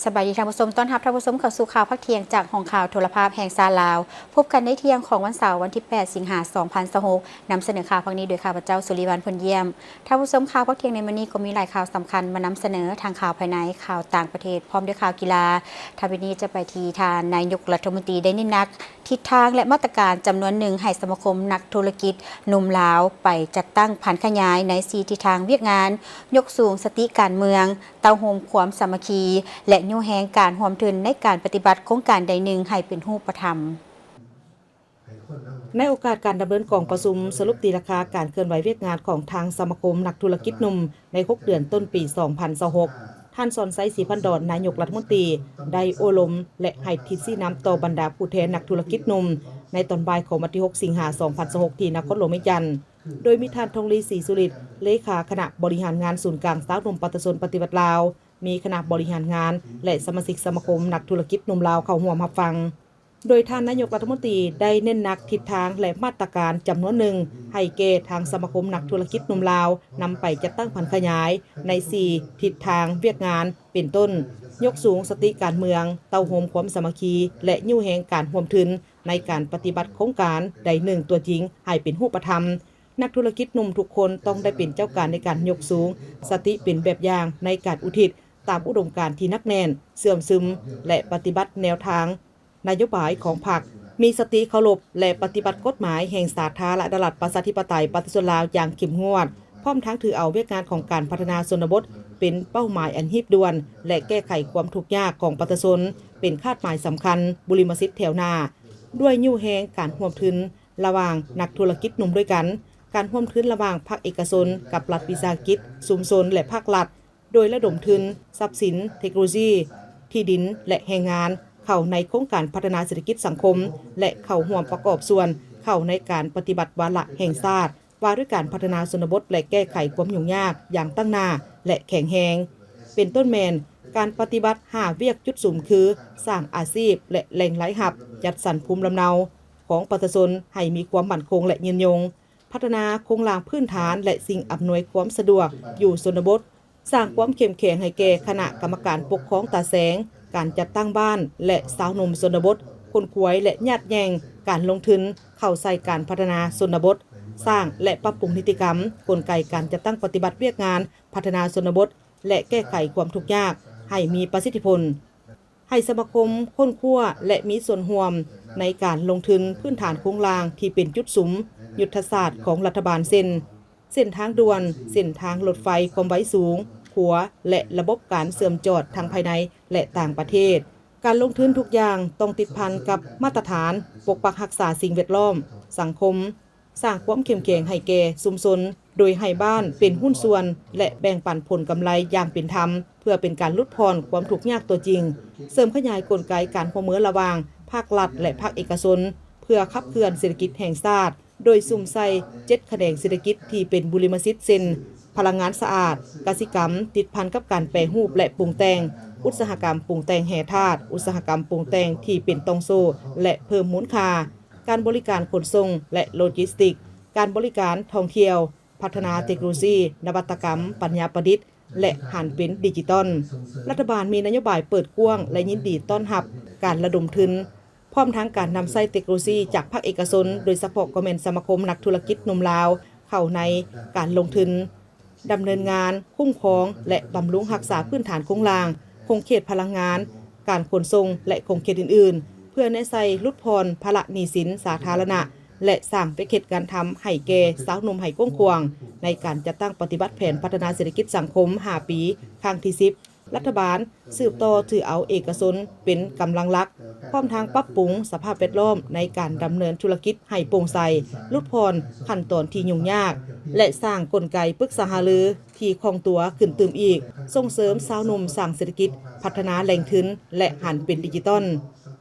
สบายดีท่านผู้ชมต้อนรับท่านผู้ชมเข้าสู่ข่าวพักเที่ยงจากห้องข่าวโทรภาพแห่งซาลาวพบกันในเที่ยงของวันเสาร์วันที่ 8 สิงหาคม 2026นำเสนอข่าวพักนี้โดยข้าพเจ้าสุริวัลย์ พลเยี่ยมท่านผู้ชมข่าวพักเที่ยงในวันนี้ก็มีหลายข่าวสำคัญมานำเสนอทางข่าวภายในข่าวต่างประเทศพร้อมด้วยข่าวกีฬาท่านวันนี้จะไปที่ทานนายกรัฐมนตรีได้เน้นหนักทิศทางและมาตรการจำนวนหนึ่งให้สมาคมนักธุรกิจหนุ่มลาวไปจัดตั้งผันขยายใน4ทิศทางเวียกงานยกสูงสติการเมืองเตาโฮมความสามัคคีและยูแฮงการร่วมทุนในการปฏิบัติโครงการใดหนึ่งให้เป็นรูปธรรมในโอกาสการดำเนินกองประชุมสรุปตีราคาการเคลื่อนไหวเวียกงานของทางสมาคมนักธุรกิจหนุ่มใน6 เดือนต้นปี 2026 ท่านสอนไซศรีพันดอนนายกรัฐมนตรีได้โอลมและให้ทิศชี้นำต่อบรรดาผู้แทนนักธุรกิจหนุ่มในตอนบ่ายของวันที่ 6 สิงหาคม 2026 ที่นครหลวงเวียงจันทน์โดยมีท่านทองลีศรีสุริตเลขาคณะบริหารงานศูนย์กลางสาวหนุ่มปัตตชนปฏิบัติลาวมีคณะบริหารงานและสมาชิกสมาคมนักธุรกิจหนุ่มลาวเข้าร่วมรับฟังโดยท่านนายกรัฐมนตรีได้เน้นหนักทิศทางและมาตรการจำนวนหนึ่งให้แก่ทางสมาคมนักธุรกิจหนุ่มลาวนำไปจัดตั้งผันขยายใน4ทิศทางเวียกงานเป็นต้นยกสูงสติการเมืองเตาโฮมความสามัคคีและยู่แห่งการร่วมทุนในการปฏิบัติโครงการใดหนึ่งตัวจริงให้เป็นรูปธรรมนักธุรกิจหนุ่มทุกคนต้องได้เป็นเจ้าการในการยกสูงสติเป็นแบบอย่างในการอุทิศตามอุดมการณ์ที่นักแน่นเสื่อมซึมและปฏิบัติแนวทางนโยบายของพรรคมีสติเคารพและปฏิบัติกฎหมายแห่งสาธารณรัฐประชาธิปไตยประชาชนลาวอย่างเข้มงวดพร้อมทั้งถือเอาเวียกงานของการพัฒนาชนบทเป็นเป้าหมายอันรีบด่วนและแก้ไขความทุกข์ยากของประชาชนเป็นคาดหมายสำคัญบุริมสิทธิ์แถวหน้าด้วยยู่แฮงการร่วมทุนระหว่างนักธุรกิจหนุ่มด้วยกันการร่วมทุนระหว่างภาคเอกชนกับรัฐวิสาหกิจชุมชนและภาครัฐโดยระดมทุนทรัพย์สินเทคโนโลยีที่ดินและแรงงานเข้าในโครงการพัฒนาเศรษฐกิจสังคมและเข้าร่วมประกอบส่วนเข้าในการปฏิบัติวาระแห่งชาติว่าด้วยการพัฒนาชนบทและแก้ไขความยุ่งยากอย่างตั้งหน้าและแข็งแรงเป็นต้นแมนการปฏิบัติ5เวียกจุดสูงคือสร้างอาชีพและแหล่งไหลหับจัดสรรภูมิลำเนาของประชาชนให้มีความมั่นคงและยืนยงพัฒนาโครงสร้างพื้นฐานและสิ่งอำนวยความสะดวกอยู่ชนบทสร้างความเข้มแข็งให้แก่คณะกรรมการปกครองตาแสงการจัดตั้งบ้านและสาวนมชนบทคนขวยและญาติแยงการลงทุนเข้าใส่การพัฒนาชนบทสร้างและปรับปรุงนิติกรรมกลไกการจัดตั้งปฏิบัติเวียกงานพัฒนาชนบทและแก้ไขความทุกข์ยากให้มีประสิทธิผลให้สมาคมค้นคว้าและมีส่วนร่วมในการลงทุนพื้นฐานโครงสร้างที่เป็นจุดสุมยุทธศาสตร์ของรัฐบาลเส้นทางด่วนเส้นทางรถไฟความไวสูงขัวและระบบการเสื่อมจอดทางภายในและต่างประเทศการลงทุนทุกอย่างต้องติดพันกับมาตรฐานปกปักรักษาสิ่งแวดล้อมสังคมสร้างความเข้มแข็งให้แก่ชุมชนโดยให้บ้านเป็นหุ้นส่วนและแบ่งปันผลกำไรอย่างเป็นธรรมเพื่อเป็นการลดพรความทุกข์ยากตัวจริงเสริมขยายกลไกการร่วมมือระหว่างภาครัฐและภาคเอกชนเพื่อขับเคลื่อนเศรษฐกิจแห่งชาติโดยซุ่มใส่7แขนงเศรษฐกิจที่เป็นบุริมสิทธิ์เช่นพลังงานสะอาดกสิกรรมติดพันกับการแปรรูปและปรุงแต่งอุตสาหกรรมปรุงแต่งแห่ธาตุอุตสาหกรรมปรุงแต่งที่เป็นตองโซและเพิ่มมูลค่าการบริการขนส่งและโลจิสติกการบริการท่องเที่ยวพัฒนาเทคโนโลยีนวัตกรรมปัญญาประดิษฐ์และหันเป็นดิจิตอลรัฐบาลมีนโยบายเปิดกว้างและยินดีต้อนรับการระดมทุนพร้อมทั้งการนำใช้เทคโนโลยีจากภาคเอกชนโดยเฉพาะก็แม่นสมาคมนักธุรกิจหนุ่มลาวเข้าในการลงทุนดำเนินงานคุ้มครองและบำรุงรักษาพื้นฐานโครงสร้างคงเขตพลังงานการขนส่งและคงเขตอื่นๆเพื่อในใส่ลดพรภาระหนี้สินสาธารณะและสร้างเป็นเขตการทำให้แก่สาวนมให้กว้างขวางในการจัดตั้งปฏิบัติแผนพัฒนาเศรษฐกิจสังคม5ปีครั้งที่10รัฐบาลสืบต่อถือเอาเอกชนเป็นกำลังหลักพร้อมทางปรับปรุงสภาพแวดล้อมในการดำเนินธุรกิจให้โปร่งใสลดพรขั้นตอนที่ยุ่งยากและสร้างกลไกปรึกษาหารือที่คล่องตัวขึ้นตื่มอีกส่งเสริมสาวนมสร้างเศรษฐกิจพัฒนาแหล่งทุนและหันเป็นดิจิตอล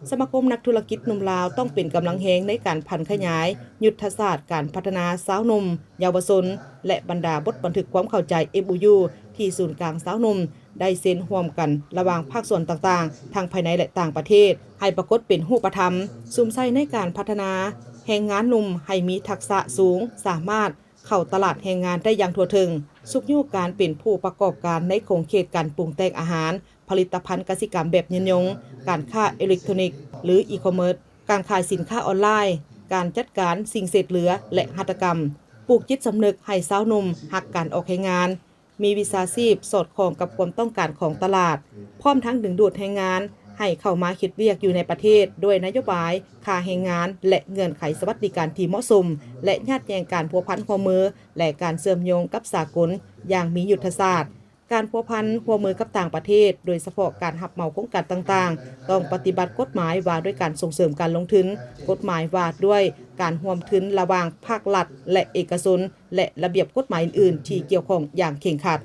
สมาคมนักธุรกิจหนุ่มลาวต้องเป็นกำลังแหงในการพันขยายยุทธศาสตร์การพัฒนาสาวนมเยาวชนและบรรดาบทบันทึกความเข้าใจ MOU ที่ศูนย์กลางสาวนมได้เซ็นร่วมกันระหว่างภาคส่วนต่างๆทางภายในและต่างประเทศให้ปรากฏเป็นรูปธรรมซุ่มใส่ในการพัฒนาแรงงานหนุ่มให้มีทักษะสูงสามารถเข้าตลาดแรงงานได้อย่างทั่วถึง สุกยู่การเป็นผู้ประกอบการในโครงเขตการปรุงแต่งอาหารผลิตภัณฑ์กสิกรรมแบบยืนยงการค้าอิเล็กทรอนิกส์หรืออีคอมเมิร์ซการขายสินค้าออนไลน์การจัดการสิ่งเศษเหลือและหัตถกรรมปลูกจิตสำนึกให้สาวหนุ่มหักการออกแรงงานมีวิชาชีพสอดคล้องกับความต้องการของตลาดพร้อมทั้งดึงดูดแรงงานให้เข้ามาคิดเวียกอยู่ในประเทศด้วยนโยบายค่าแรงงานและเงื่อนไขสวัสดิการที่เหมาะสมและญาติแยงการพัวพันข้อมือและการเชื่อมโยงกับสากลอย่างมียุทธศาสตร์การพัวพันหัวมือกับต่างประเทศโดยเฉพาะการหับเหมาโครงการต่างๆต้องปฏิบัติกฎหมายว่าด้วยการส่งเสริมการลงทุนกฎหมายว่าด้วยการร่วมทุนระหว่างภาครัฐและเอกชนและระเบียบกฎหมายอื่นๆที่เกี่ยวข้องอย่างเคร่งครัด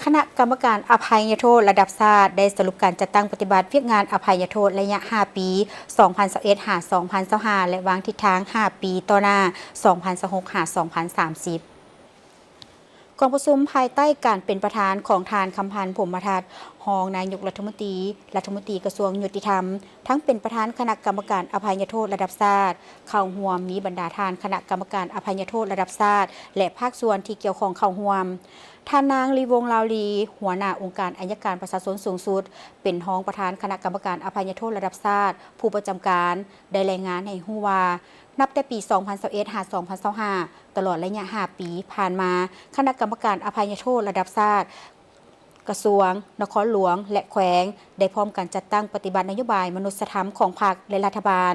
คณะกรรมการอภัยโทษระดับชาติได้สรุปการจัดตั้งปฏิบัติเวียกงานอภัยโทษระยะ 5 ปี 2021-2025 และวางทิศทาง 5 ปีต่อหน้า 2026-2030 กองประชุมภายใต้การเป็นประธานของทานคำพันธ์พรหมทัศน์รองนายกรัฐมนตรีกระทรวงยุติธรรมทั้งเป็นประธานคณะกรรมการอภัยโทษระดับชาติเข้าร่วมมีบรรดาทานคณะกรรมการอภัยโทษระดับชาติและภาคส่วนที่เกี่ยวข้องเข้าร่วมท่านนางลีวงลาวลีหัวหน้าองค์การอัยการประชาชนสูงสุดเป็นรองประธานคณะกรรมการอภัยโทษระดับชาติผู้ประจำการได้รายงานให้ฮู้ว่านับแต่ปี 2021-2025 ตลอดระยะ 5 ปีผ่านมาคณะกรรมการอภัยโทษระดับชาติกระทรวงนครหลวงและแขวงได้พร้อมกันจัดตั้งปฏิบัตินโยบายมนุษยธรรมของพรรคและรัฐบาล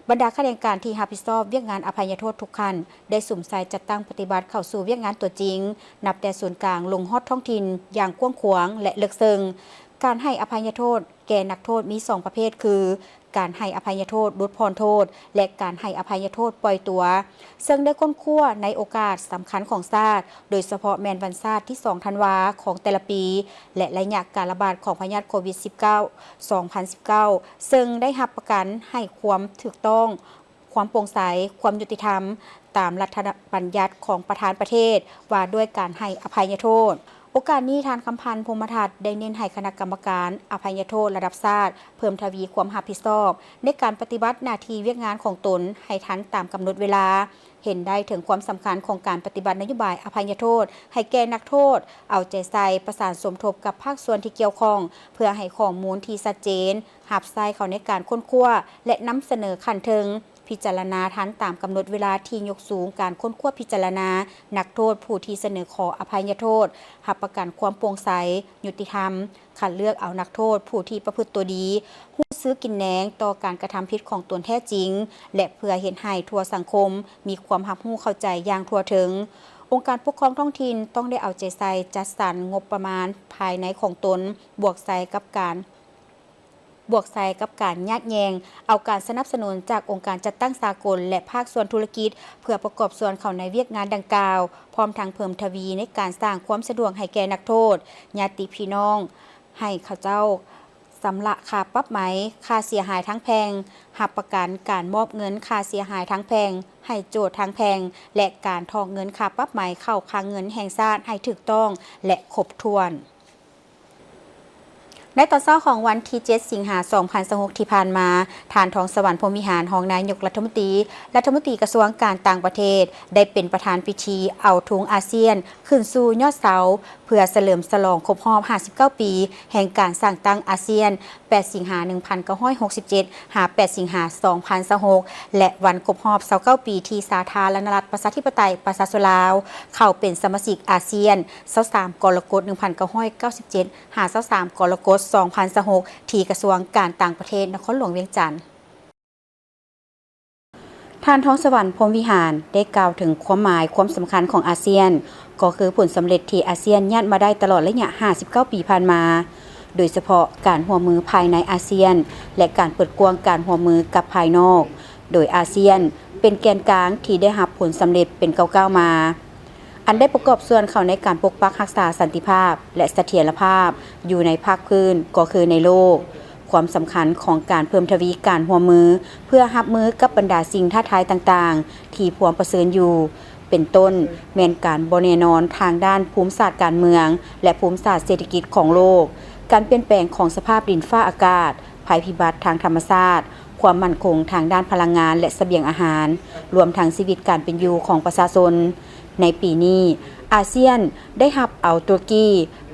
บรรดาข้าราชการที่รับผิดชอบเวียกงานอภัยโทษทุกขั้นได้สุ่มใส่จัดตั้งปฏิบัติเข้าสู่เวียกงานตัวจริงนับแต่ส่วนกลางลงฮอดท้องถิ่นอย่างกว้างขวางและลึกซึ้งการให้อภัยโทษแก่นักโทษมี 2 ประเภทคือการให้อภัยโทษลดพรโทษและการให้อภัยโทษปล่อยตัวซึ่งได้ค้นคว้าในโอกาสสำคัญของชาติโดยเฉพาะแม่นวันชาติที่ 2 ธันวาของแต่ละปีและระยะการระบาดของพยาธิโควิด -19 2019 ซึ่งได้รับประกันให้ความถูกต้องความโปร่งใสความยุติธรรมตามรัฐบัญญัติของประธานประเทศว่าด้วยการให้อภัยโทษโอกาสนี้ทานคำพันธ์พรหมทัศน์ได้เน้นให้คณะกรรมการอภัยโทษระดับชาติเพิ่มทวีความรับผิดชอบในการปฏิบัติหน้าที่เวียกงานของตนให้ทันตามกำหนดเวลาเห็นได้ถึงความสำคัญของการปฏิบัตินโยบายอภัยโทษให้แก่นักโทษเอาใจใส่ประสานสมทบกับภาคส่วนที่เกี่ยวข้องเพื่อให้ข้อมูลที่ชัดเจนหับใส่เข้าในการค้นคว้าและนำเสนอขั้นถึงพิจารณาทันตามกำหนดเวลาที่ยกสูงการค้นคว้าพิจารณานักโทษผู้ที่เสนอขออภัยโทษรับประกันความโปร่งใสยุติธรรมคัดเลือกเอานักโทษผู้ที่ประพฤติตัวดีรู้ซื้อกินแหนงต่อการกระทำผิดของตนแท้จริงและเพื่อเห็นให้ทั่วสังคมมีความรับรู้เข้าใจอย่างทั่วถึงองค์การปกครองท้องถิ่นต้องได้เอาใจใส่จัดสรรงบประมาณภายในของตนบวกใส่กับการยัดแยงเอาการสนับสนุนจากองค์การจัดตั้งสากลและภาคส่วนธุรกิจเพื่อประกอบส่วนเข้าในเวียกงานดังกล่าวพร้อมทั้งเพิ่มทวีในการสร้างความสะดวกให้แก่นักโทษญาติพี่น้องให้เขาเจ้าสำละค่าปรับไหมค่าเสียหายทั้งแพงรับประกันการมอบเงินค่าเสียหายทั้งแพงให้โจทย์ทั้งแพงและการทองเงินค่าปรับไหมเข้าคลังเงินแห่งชาติให้ถูกต้องและครบถ้วนในตอนเช้าของวันที่ 7 สิงหาคม 2026 ที่ผ่านมาทานทองสวรรค์พรหมวิหารรองนายกรัฐมนตรีกระทรวงการต่างประเทศได้เป็นประธานพิธีเอาธงอาเซียนขึ้นสู่ยอดเสาเพื่อเฉลิมฉลองครบรอบ 59 ปีแห่งการสร้างตั้งอาเซียน 8 สิงหาคม 1967 8 สิงหาคม 2026 และวันครบรอบ 29 ปีที่สาธารณรัฐประชาธิปไตยประชาชนลาวเข้าเป็นสมาชิกอาเซียน 23 กรกฎาคม 1997 23 กรกฎาคม 2026 ที่กระทรวงการต่างประเทศนครหลวงเวียงจันทน์ทานทองสวรรค์พรหมวิหารได้กล่าวถึงความหมายความสำคัญของอาเซียนก็คือผลสำเร็จที่อาเซียนย่านมาได้ตลอดระยะ 59 ปีผ่านมาโดยเฉพาะการร่วมมือภายในอาเซียนและการเปิดกว้างการร่วมมือกับภายนอกโดยอาเซียนเป็นแกนกลางที่ได้รับผลสำเร็จเป็นก้าวๆมาอันได้ประกอบส่วนเข้าในการปกปักรักษาสันติภาพและเสถียรภาพอยู่ในภาคพื้นก็คือในโลกความสำคัญของการเพิ่มทวีการร่วมมือเพื่อรับมือกับบรรดาสิ่งท้าทายต่างๆที่พวงประเสริญอยู่เป็นต้นแม้นการบ่แน่นอนทางด้านภูมิศาสตร์การเมืองและภูมิศาสตร์เศรษฐกิจของโลกการเปลี่ยนแปลงของสภาพดินฟ้าอากาศภัยพิบัติทางธรรมชาติค ความมั่นคงทางด้านพลังงานและเสบียงอาหารรวมทั้งชีวิตการเป็นอยู่ของประชาชนในปีนี้อาเซียนได้รับเอาตุรกี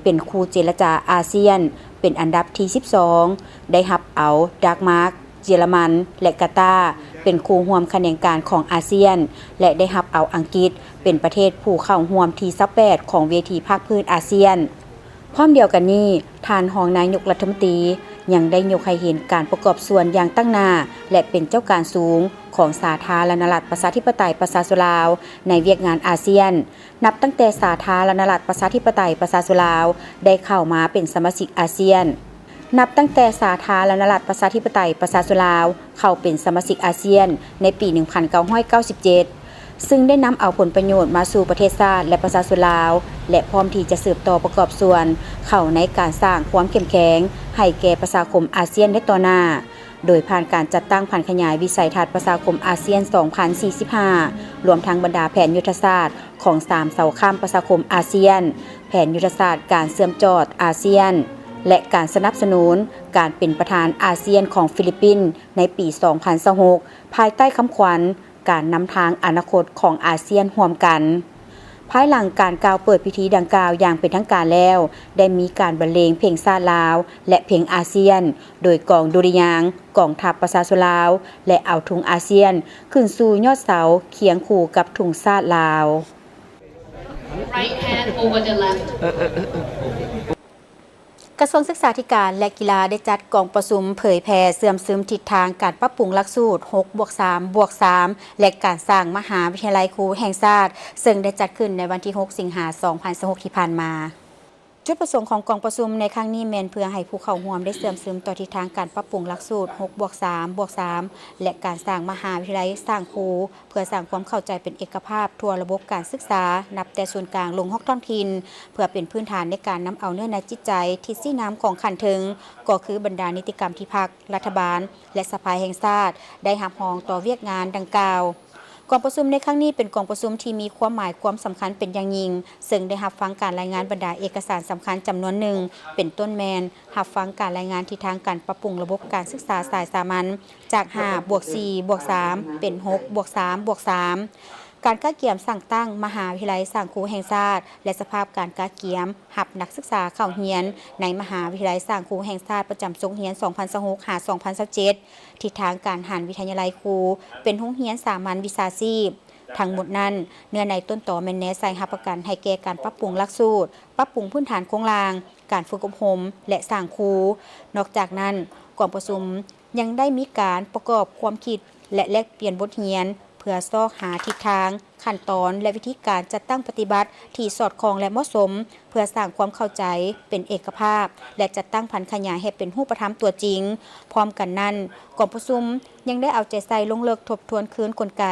เป็นคู่เจรจาอาเซียนเป็นอันดับที่ 12 ได้รับเอาเดนมาร์กเยอรมันและกาตาร์เป็นคู่ร่วมแขนงการของอาเซียนและได้รับเอาอังกฤษเป็นประเทศผู้เข้าร่วมที่18ของเวทีภาคพื้นอาเซียนพร้อมเดียวกันนี้ท่านรองนายกรัฐมนตรียังได้ยกให้เห็นการประกอบส่วนอย่างตั้งหน้าและเป็นเจ้าการสูงของสาธารณรัฐประชาธิปไตยประชาชนลาวในเวียกงานอาเซียนนับตั้งแต่สาธารณรัฐประชาธิปไตยประชาชนลาวได้เข้ามาเป็นสมาชิกอาเซียนนับตั้งแต่สาธารณรัฐประชาธิปไตยประชาชนลาวเข้าเป็นสมาชิกอาเซียนในปี 1997 ซึ่งได้นำเอาผลประโยชน์มาสู่ประเทศชาติและประชาชนลาวและพร้อมที่จะสืบต่อประกอบส่วนเข้าในการสร้างความเข้มแข็งให้แก่ประชาคมอาเซียนในต่อหน้าโดยผ่านการจัดตั้งผังขยายวิสัยทัศน์ประชาคมอาเซียน 2045 รวมทั้งบรรดาแผนยุทธศาสตร์ของ3เสาข้ามประชาคมอาเซียนแผนยุทธศาสตร์การเชื่อมจอดอาเซียนและการสนับสนุนการเป็นประธานอาเซียนของฟิลิปปินส์ในปี 2026 ภายใต้คำขวัญการนำทางอนาคตของอาเซียนร่วมกันภายหลังการกล่าวเปิดพิธีดังกล่าวอย่างเป็นทางการแล้วได้มีการบรรเลงเพลงชาติลาวและเพลงอาเซียนโดยกองดุริยางค์กองทัพประชาชนลาวและเอาธงอาเซียนขึ้นสู่ยอดเสาเคียงคู่กับธงชาติลาว Right hand over the left. กระทรวงศึกษาธิการและกีฬาได้จัดกองประชุมเผยแพร่เสื่อมซึมทิศทางการปรับปรุงหลักสูตร 6+3+3 และการสร้างมหาวิทยาลัยครูแห่งชาติซึ่งได้จัดขึ้นในวันที่ 6 สิงหาคม 2026 ที่ผ่านมาจุดประสงค์ของกองประชุมในครั้งนี้แม่นเพื่อให้ผู้เข้าร่วมได้เสื่อมซึมต่อทิศทางการปรับปรุงหลักสูตร 6+3+3 และการสร้างมหาวิทยาลัยสร้างครูเพื่อสร้างความเข้าใจเป็นเอกภาพทั่วระบบการศึกษานับแต่ส่วนกลางลงฮอกท้องถิ่นเพื่อเป็นพื้นฐานในการนำเอาเนื้อในจิตใจที่ซี่น้ำของขันถึงก็คือบรรดานิติกรรมที่พรรครัฐบาลและสภาแห่งชาติได้รับรองต่อเวียกงานดังกล่าวกองประชุมในครั้งนี้เป็นกองประชุมที่มีความหมายความสำคัญเป็นอย่างยิ่งซึ่งได้รับฟังการรายงานบรรดาเอกสารสำคัญจำนวนหนึ่งเป็นต้นแมนรับฟังการรายงานทิศทางการปรับปรุงระบบการศึกษาสายสามัญจาก 5+4+3 เป็น 6+3+3 การก้าเกี่ยมสั่งตั้งมหาวิทยาลัยสร้างครูแห่งชาติและสภาพการก้าเกี่ยมหับนักศึกษาเข้าเรียนในมหาวิทยาลัยสร้างครูแห่งชาติประจำทรงเรียน 2026-2027 ทิศทางการหันวิทยาลัยครูเป็นโรงเรียนสามัญวิชาชีพทั้งหมดนั้นเนื้อในต้นต่อแม่นแน่ใส่รับประกันให้แก่การปรับปรุงหลักสูตรปรับปรุงพื้นฐานโครงสร้างการฝึกอบรมและสร้างครูนอกจากนั้นกองประชุมยังได้มีการประกอบความคิดและแลกเปลี่ยนบทเรียนเพื่อซอกหาทิศทางขั้นตอนและวิธีการจัดตั้งปฏิบัติที่สอดคล้องและเหมาะสมเพื่อสร้างความเข้าใจเป็นเอกภาพและจัดตั้งผันขยายให้เป็นรูปธรรมตัวจริงพร้อมกันนั้นกองประชุมยังได้เอาใจใส่ลงลึกทบทวนคืนกลไก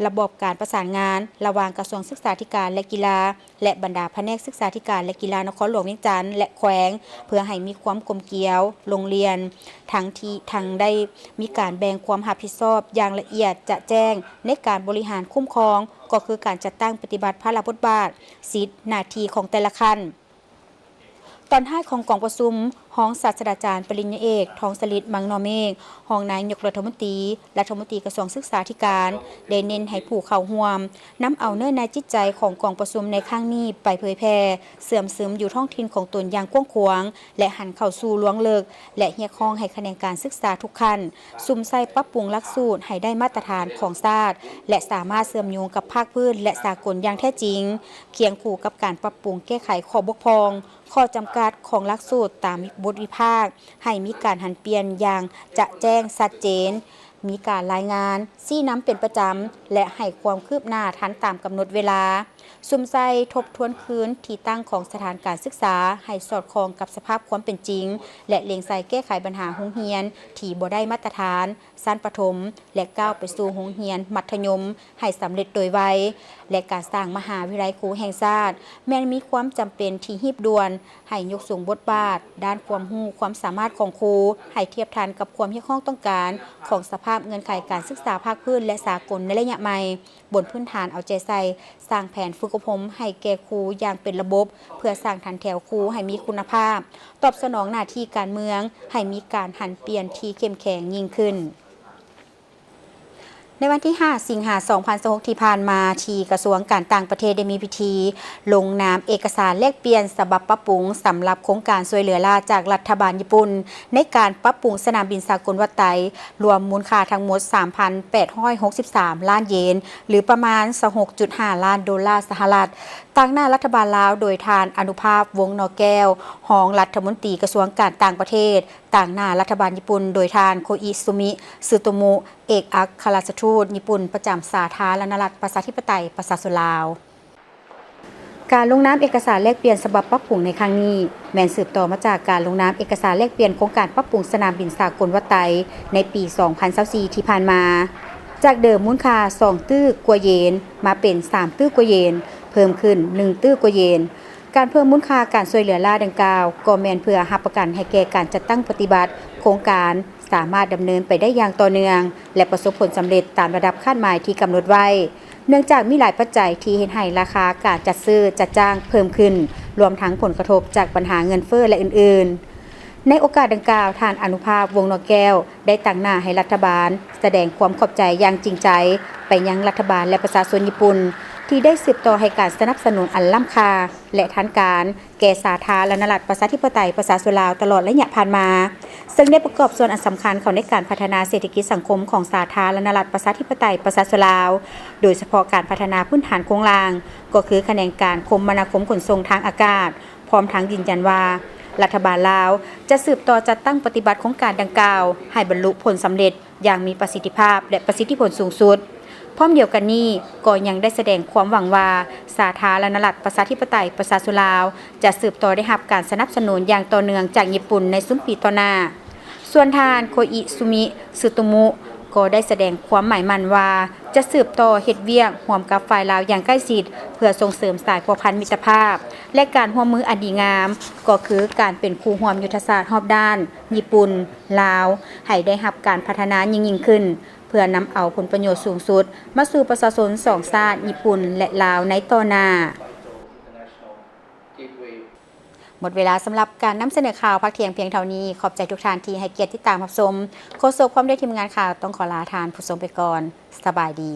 ระบบการประสานงานระหว่างกระทรวงศึกษาธิการและกีฬาและบรรดาแผนกศึกษาธิการและกีฬานครหลวงเวียงจันทร์และแขวงเพื่อให้มีความกลมเกลียวโรงเรียนทั้งได้มีการแบ่งความรับผิดชอบอย่างละเอียดจะแจ้งในการบริหารคุ้มครองก็คือการจัดตั้งปฏิบัติภาระบทบาทสิทธิหน้าที่ของแต่ละขั้นตอนท้ายของกองประชุมห้องศาสตราจารย์ปริญญาเอกทองสฤทธิ์มังนอเมฆห้องนายกรัฐมนตรีกระทรวงศึกษาธิการได้เน้นให้ผู้เข้าร่วมนำเอาเนื้อในจิตใจของกองประชุมในครั้งนี้ไปเผยแพร่เสื่อมซึมอยู่ท้องถิ่นของตนอย่างกว้างขวางและหันเข้าสู่ล้วงเลิกและเรียกร้องให้คะแนนการศึกษาทุกขั้นซุ่มใส่ปรับปรุงหลักสูตรให้ได้มาตรฐานของชาติและสามารถเชื่อมโยงกับภาคพื้นและสากลอย่างแท้จริงเคียงคู่กับการปรับปรุงแก้ไขข้อบกพร่องข้อจำกัดของหลักสูตรตามบทวิพากษ์ให้มีการหันเปลี่ยนอย่างจะแจ้งชัดเจนมีการรายงานซี่น้ำเป็นประจำและให้ความคืบหน้าทันตามกำหนดเวลาซุ่มใส่ทบทวนคืนที่ตั้งของสถานการศึกษาให้สอดคล้องกับสภาพความเป็นจริงและเล็งใส่แก้ไขปัญหาโรงเรียนที่บ่ได้มาตรฐานชั้นประถมและก้าวไปสู่โรงเรียนมัธยมให้สำเร็จโดยไวและการสร้างมหาวิทยาลัยครูแห่งชาติแม้นมีความจำเป็นที่รีบด่วนให้ยกสูงบทบาทด้านความรู้ความสามารถของครูให้เทียบทันกับความเรียกร้องต้องการของสภาพเงื่อนไขการศึกษาภาคพื้นและสากลในระยะใหม่บนพื้นฐานเอาใจใส่สร้างแผนฝึกอบรมให้แก่ครูอย่างเป็นระบบเพื่อสร้างฐานแถวครูให้มีคุณภาพตอบสนองหน้าที่การเมืองให้มีการหันเปลี่ยนที่เข้มแข็งยิ่งขึ้น วันที่ 5 สิงหาคม 2026 ที่ผ่านมาที่กระทรวงการต่างประเทศได้มีพิธีลงนามเอกสารแลกเปลี่ยนฉบับปรับปรุงสำหรับโครงการช่วยเหลือราชจากรัฐบาลญี่ปุ่นในการปรับปรุงสนามบินสากลวัดไตรวมมูลค่าทั้งหมด 3,863 ล้านเยนหรือประมาณ 26.5 ล้านดอลลาร์สหรัฐตั้งหน้ารัฐบาลลาวโดยทานอนุภาพวงศ์นอแก้วรองรัฐมนตรีกระทรวงการต่างประเทศต่างหน้ารัฐบาลญี่ปุ่นโดยทานโคอิซุมิซึโตมุเอกอัครราชทูตญี่ปุ่นประจำสาธารณรัฐประชาธิปไตยประชาชนลาวการลงนามเอกสารแลกเปลี่ยนฉบับปรับปรุงในครั้งนี้แม้นสืบต่อมาจากการลงนามเอกสารแลกเปลี่ยนโครงการปรับปรุงสนามบินสากลวัดไตในปี 2024 ที่ผ่านมาจากเดิมมูลค่า2ตื้อกว่าเยนมาเป็น3ตื้อกว่าเยนเพิ่มขึ้น1ตื้อกว่าเยนการเพิ่มมูลค่าการช่วยเหลือราชดังกล่าวก็แม่นเพื่อรับประกันให้แก่การจัดตั้งปฏิบัติโครงการสามารถดำเนินไปได้อย่างต่อเนื่องและประสบผลสำเร็จตามระดับคาดหมายที่กำหนดไว้เนื่องจากมีหลายปัจจัยที่เฮ็ดให้ราคาการจัดซื้อจัดจ้างเพิ่มขึ้นรวมทั้งผลกระทบจากปัญหาเงินเฟ้อและอื่นๆในโอกาสดังกล่าวท่านอนุภาพวงศ์นอแก้วได้ตั้งหน้าให้รัฐบาลแสดงความขอบใจอย่างจริงใจไปยังรัฐบาลและประชาชนญี่ปุ่นที่ได้สืบต่อให้การสนับสนุนอันล้ำค่าและทันการแก่สาธารณรัฐประชาธิปไตยประชาชนลาวตลอดระยะผ่านมาซึ่งได้ประกอบส่วนอันสำคัญเข้าในการพัฒนาเศรษฐกิจสังคมของสาธารณรัฐประชาธิปไตยประชาชนลาวโดยเฉพาะการพัฒนาพื้นฐานโครงสร้างก็คือแขนงการคมนาคมขนส่งทางอากาศพร้อมทั้งยืนยันว่ารัฐบาลลาวจะสืบต่อจัดตั้งปฏิบัติโครงการดังกล่าวให้บรรลุผลสำเร็จอย่างมีประสิทธิภาพและประสิทธิผลสูงสุดพร้อมเดียวกันนี้ก็ยังได้แสดงความหวังว่าสาธารณรัฐประชาธิปไตยประชาชนลาวจะสืบต่อได้รับการสนับสนุนอย่างต่อเนื่องจากญี่ปุ่นในซุ้มปีต่อหน้าส่วนทานโคอิซุมิซึโตมุก็ได้แสดงความหมายมั่นว่าจะสืบต่อเฮ็ดเวียกร่วมกับฝ่ายลาวอย่างใกล้ชิดเพื่อส่งเสริมสายพัวพันมิตรภาพและการร่วมมืออันดีงามก็คือการเป็นคู่ร่วมยุทธศาสตร์รอบด้านญี่ปุ่นลาวให้ได้รับการพัฒนายิ่งขึ้นเพื่อนำเอาผลประโยชน์สูงสุดมาสู่ประชาชนสองชาติญี่ปุ่นและลาวในต่อหน้าหมดเวลาสำหรับการนำเสนอข่าวพักเที่ยงเพียงเท่านี้ขอบใจทุกท่านที่ให้เกียรติติดตามรับชมโฆษกความได้ทีมงานข่าวต้องขอลาทานผู้ชมไปก่อนสบายดี